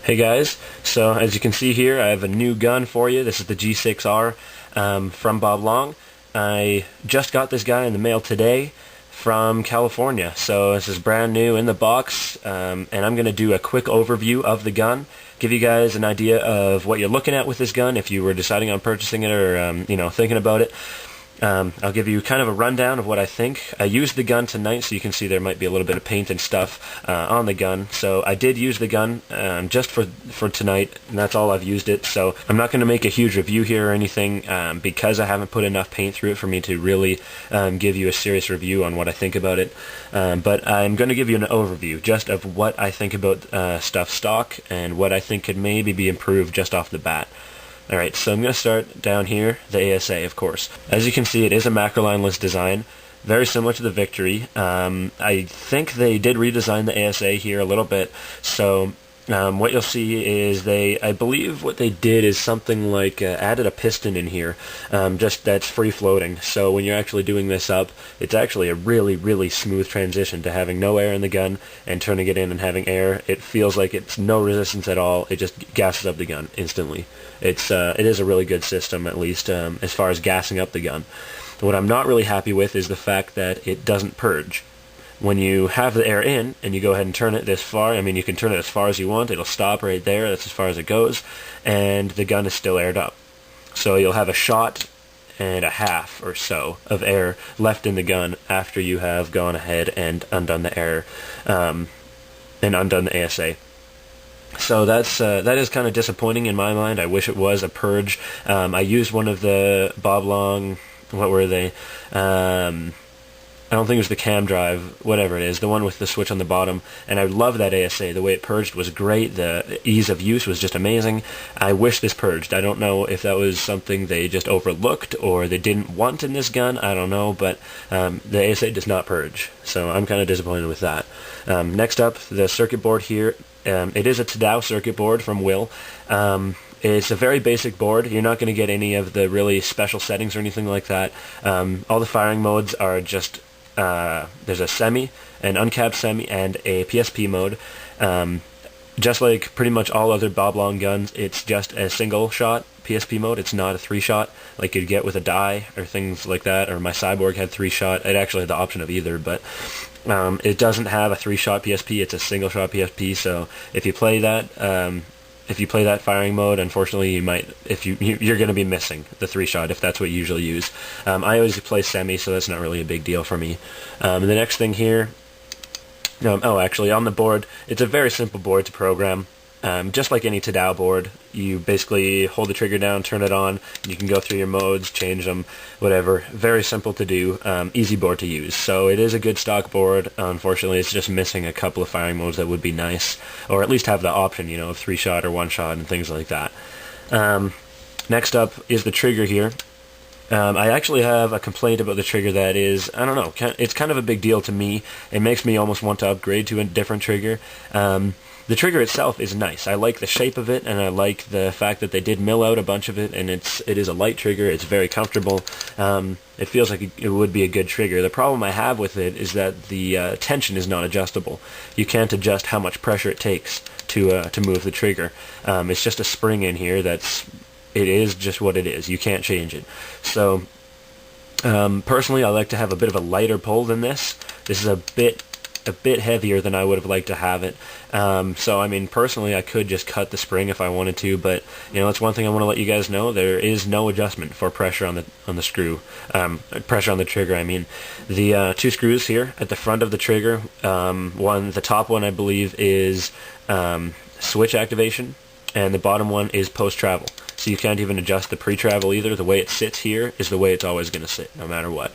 Hey guys, so as you can see here, I have a new gun for you. This is the G6R from Bob Long. I just got this guy in the mail today from California, so this is brand new in the box, and I'm going to do a quick overview of the gun, give you guys an idea of what you're looking at with this gun if you were deciding on purchasing it or thinking about it. I'll give you kind of a rundown of what I think. I used the gun tonight, so you can see there might be a little bit of paint and stuff on the gun. So I did use the gun just for tonight, and that's all I've used it. So I'm not going to make a huge review here or anything because I haven't put enough paint through it for me to really give you a serious review on what I think about it. But I'm going to give you an overview just of what I think about stuff stock and what I think could maybe be improved just off the bat. Alright, so I'm going to start down here, the ASA, of course. As you can see, it is a macrolineless design, very similar to the Victory. I think they did redesign the ASA here a little bit, so what you'll see is I believe what they did is something like added a piston in here, just that's free floating. So when you're actually doing this up, it's actually a really, really smooth transition to having no air in the gun and turning it in and having air. It feels like it's no resistance at all. It just gasses up the gun instantly. It is a really good system, at least as far as gassing up the gun. What I'm not really happy with is the fact that it doesn't purge. When you have the air in and you go ahead and turn it this far, I mean you can turn it as far as you want, it'll stop right there, that's as far as it goes, and the gun is still aired up. So you'll have a shot and a half or so of air left in the gun after you have gone ahead and undone the air, and undone the ASA. So that is kind of disappointing in my mind. I wish it was a purge. I used one of the Bob Long, what were they? I don't think it was the cam drive, whatever it is, the one with the switch on the bottom, and I love that ASA. The way it purged was great. The ease of use was just amazing. I wish this purged. I don't know if that was something they just overlooked or they didn't want in this gun. I don't know, but the ASA does not purge, so I'm kind of disappointed with that. Next up, the circuit board here. It is a Tadao circuit board from Will. It's a very basic board. You're not going to get any of the really special settings or anything like that. All the firing modes are just there's a semi, an uncapped semi, and a PSP mode. Just like pretty much all other Bob Long guns, it's just a single shot PSP mode. It's not a 3-shot like you'd get with a die or things like that, or my Cyborg had 3-shot. It actually had the option of either, but it doesn't have a 3-shot PSP. It's a single-shot PSP, so if you play that firing mode, unfortunately you might, you're going to be missing the 3-shot if that's what you usually use. I always play semi, so that's not really a big deal for me. The next thing here, actually on the board, it's a very simple board to program. Just like any Tadao board, you basically hold the trigger down, turn it on, you can go through your modes, change them, whatever. Very simple to do, easy board to use. So it is a good stock board. Unfortunately, it's just missing a couple of firing modes that would be nice, or at least have the option, of 3-shot or 1-shot and things like that. Next up is the trigger here. I actually have a complaint about the trigger that is, I don't know, it's kind of a big deal to me. It makes me almost want to upgrade to a different trigger. The trigger itself is nice. I like the shape of it, and I like the fact that they did mill out a bunch of it, and it is a light trigger. It's very comfortable. It feels like it would be a good trigger. The problem I have with it is that the tension is not adjustable. You can't adjust how much pressure it takes to move the trigger. It's just a spring in here it is just what it is. You can't change it. So, personally, I like to have a bit of a lighter pull than this. This is a bit heavier than I would have liked to have it. So, I mean, personally, I could just cut the spring if I wanted to, but, that's one thing I want to let you guys know. There is no adjustment for pressure on the screw. Pressure on the trigger, I mean. The 2 screws here at the front of the trigger, the top one, I believe, is switch activation, and the bottom one is post-travel. So you can't even adjust the pre-travel either. The way it sits here is the way it's always going to sit, no matter what.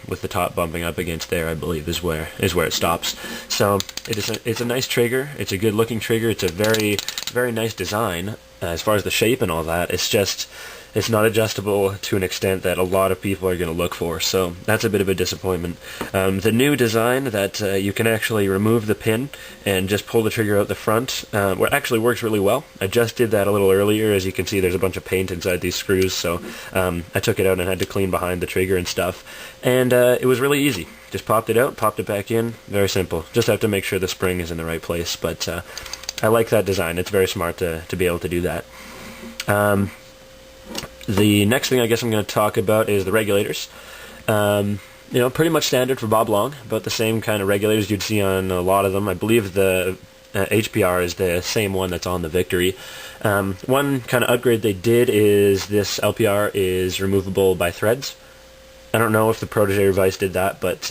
With the top bumping up against there, I believe, is where it stops. So it's a nice trigger. It's a good-looking trigger. It's a very, very nice design as far as the shape and all that. It's not adjustable to an extent that a lot of people are going to look for, so that's a bit of a disappointment. The new design that you can actually remove the pin and just pull the trigger out the front actually works really well. I just did that a little earlier. As you can see, there's a bunch of paint inside these screws, so I took it out and had to clean behind the trigger and stuff, and it was really easy. Just popped it out, popped it back in, very simple. Just have to make sure the spring is in the right place, but I like that design. It's very smart to be able to do that. The next thing I guess I'm going to talk about is the regulators. Pretty much standard for Bob Long, about the same kind of regulators you'd see on a lot of them. I believe the HPR is the same one that's on the Victory. One kind of upgrade they did is this LPR is removable by threads. I don't know if the Protege Revice did that, but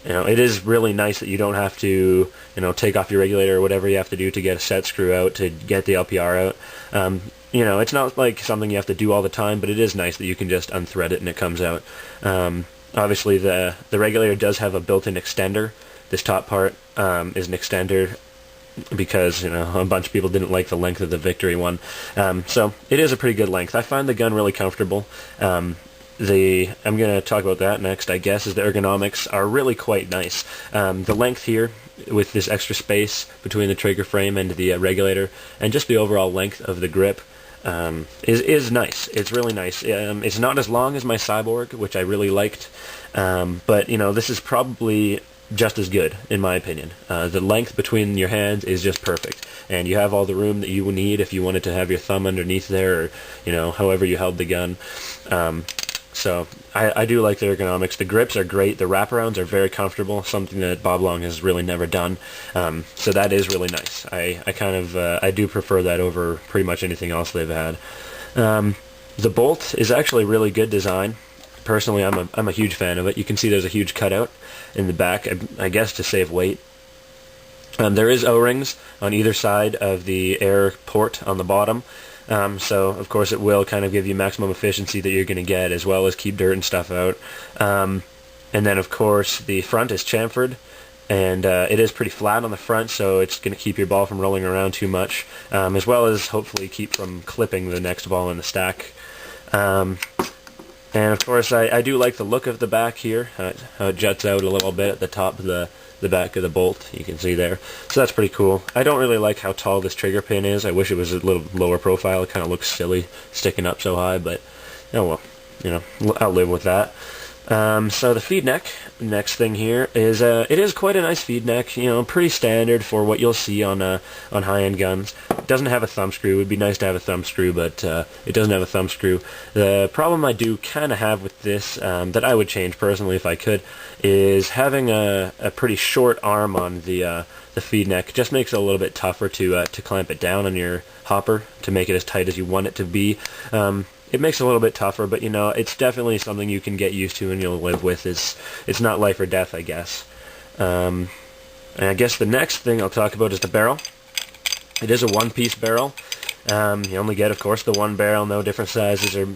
it is really nice that you don't have to take off your regulator or whatever you have to do to get a set screw out to get the LPR out. It's not like something you have to do all the time, but it is nice that you can just unthread it and it comes out. Obviously, the regulator does have a built-in extender. This top part is an extender because a bunch of people didn't like the length of the Victory one. So it is a pretty good length. I find the gun really comfortable. I'm going to talk about that next, I guess, is the ergonomics are really quite nice. The length here, with this extra space between the trigger frame and the regulator, and just the overall length of the grip, is nice. It's really nice. It's not as long as my Cyborg, which I really liked, but this is probably just as good, in my opinion. The length between your hands is just perfect, and you have all the room that you would need if you wanted to have your thumb underneath there, or however you held the gun. So I do like the ergonomics. The grips are great. The wraparounds are very comfortable, something that Bob Long has really never done. So that is really nice. I do prefer that over pretty much anything else they've had. The bolt is actually a really good design. Personally, I'm a huge fan of it. You can see there's a huge cutout in the back, I guess to save weight. There is O-rings on either side of the air port on the bottom. So, of course, it will kind of give you maximum efficiency that you're going to get, as well as keep dirt and stuff out. And then, of course, the front is chamfered, and it is pretty flat on the front, so it's going to keep your ball from rolling around too much, as well as hopefully keep from clipping the next ball in the stack. And, of course, I do like the look of the back here, how it juts out a little bit at the top of the back of the bolt, you can see there. So that's pretty cool. I don't really like how tall this trigger pin is. I wish it was a little lower profile. It kind of looks silly sticking up so high, but oh well, I'll live with that. So the feed neck, next thing here is it is quite a nice feed neck. Pretty standard for what you'll see on high-end guns. It doesn't have a thumb screw. It would be nice to have a thumb screw, but it doesn't have a thumb screw. The problem I do kind of have with this, that I would change personally if I could, is having a pretty short arm on the feed neck. Just makes it a little bit tougher to clamp it down on your hopper to make it as tight as you want it to be. It makes it a little bit tougher, but it's definitely something you can get used to and you'll live with. It's not life or death, I guess. And I guess the next thing I'll talk about is the barrel. It is a one-piece barrel. You only get, of course, the one barrel, no different sizes or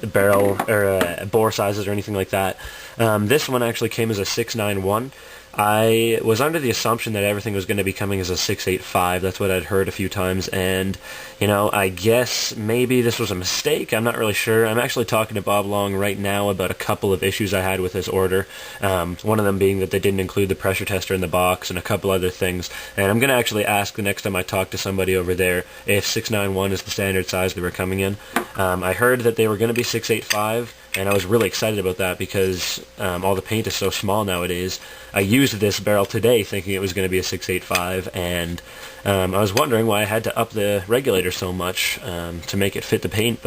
barrel or bore sizes or anything like that. This one actually came as a 691. I was under the assumption that everything was going to be coming as a 685. That's what I'd heard a few times, and I guess maybe this was a mistake. I'm not really sure. I'm actually talking to Bob Long right now about a couple of issues I had with this order. One of them being that they didn't include the pressure tester in the box, and a couple other things. And I'm going to actually ask the next time I talk to somebody over there if 691 is the standard size they were coming in. I heard that they were going to be 685. And I was really excited about that because all the paint is so small nowadays. I used this barrel today thinking it was going to be a 685, and I was wondering why I had to up the regulator so much to make it fit the paint,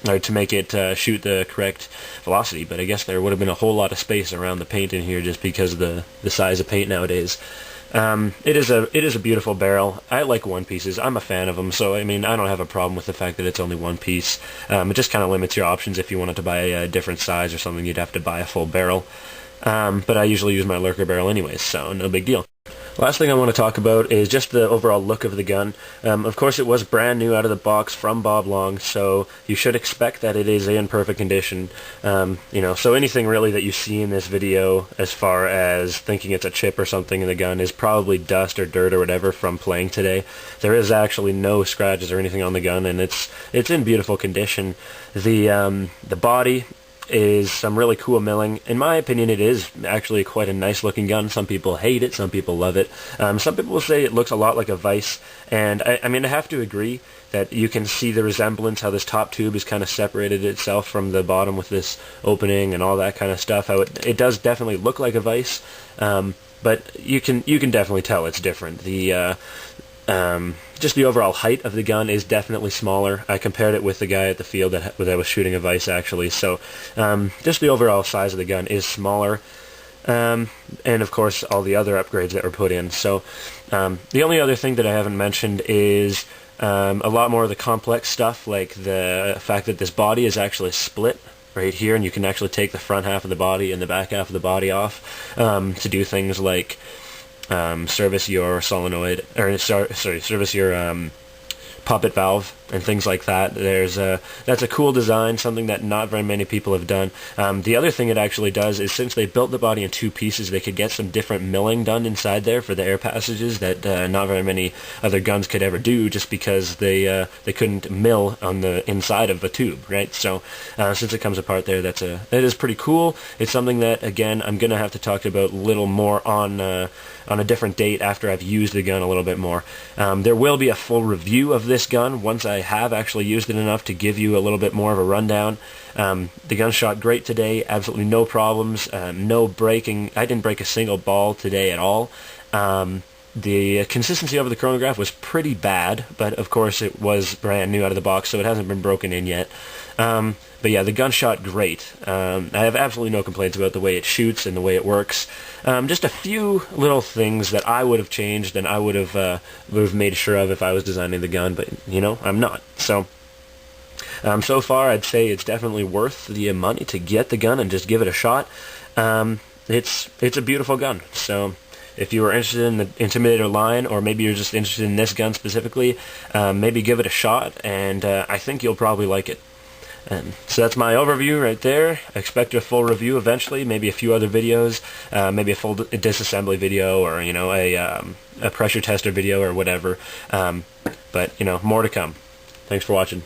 or to make it shoot the correct velocity. But I guess there would have been a whole lot of space around the paint in here just because of the size of paint nowadays. It is a beautiful barrel. I like one pieces. I'm a fan of them, so I don't have a problem with the fact that it's only one piece. It just kind of limits your options. If you wanted to buy a different size or something, you'd have to buy a full barrel. But I usually use my lurker barrel anyways, so no big deal. Last thing I want to talk about is just the overall look of the gun. Of course, it was brand new out of the box from Bob Long, so you should expect that it is in perfect condition. So anything really that you see in this video as far as thinking it's a chip or something in the gun is probably dust or dirt or whatever from playing today. There is actually no scratches or anything on the gun, and it's in beautiful condition. The body is some really cool milling. In my opinion, it is actually quite a nice looking gun. Some people hate it, some people love it. Some people say it looks a lot like a Vice, and I have to agree that you can see the resemblance, how this top tube is kind of separated itself from the bottom with this opening and all that kind of stuff. How it does definitely look like a Vice, but you can definitely tell it's different. Just the overall height of the gun is definitely smaller. I compared it with the guy at the field that was shooting a Vice, actually. So just the overall size of the gun is smaller. And of course all the other upgrades that were put in. So the only other thing that I haven't mentioned is a lot more of the complex stuff, like the fact that this body is actually split right here, and you can actually take the front half of the body and the back half of the body off to do things like service your solenoid, or service your poppet valve and things like that. That's a cool design, something that not very many people have done. The other thing it actually does is, since they built the body in two pieces, they could get some different milling done inside there for the air passages that not very many other guns could ever do, just because they couldn't mill on the inside of a tube, right? So since it comes apart there, that is pretty cool. It's something that, again, I'm gonna have to talk about a little more on a different date after I've used the gun a little bit more. There will be a full review of this gun once I have actually used it enough to give you a little bit more of a rundown. The gun shot great today, absolutely no problems, no breaking. I didn't break a single ball today at all. The consistency of the chronograph was pretty bad, but of course it was brand new out of the box, so it hasn't been broken in yet. But yeah, the gun shot great. I have absolutely no complaints about the way it shoots and the way it works. Just a few little things that I would have changed and I would have made sure of if I was designing the gun, but I'm not. So so far I'd say it's definitely worth the money to get the gun and just give it a shot. It's a beautiful gun. So if you were interested in the Intimidator line, or maybe you're just interested in this gun specifically, maybe give it a shot, and I think you'll probably like it. So that's my overview right there. I expect a full review eventually, maybe a few other videos, maybe a full disassembly video, or a pressure tester video or whatever. But more to come. Thanks for watching.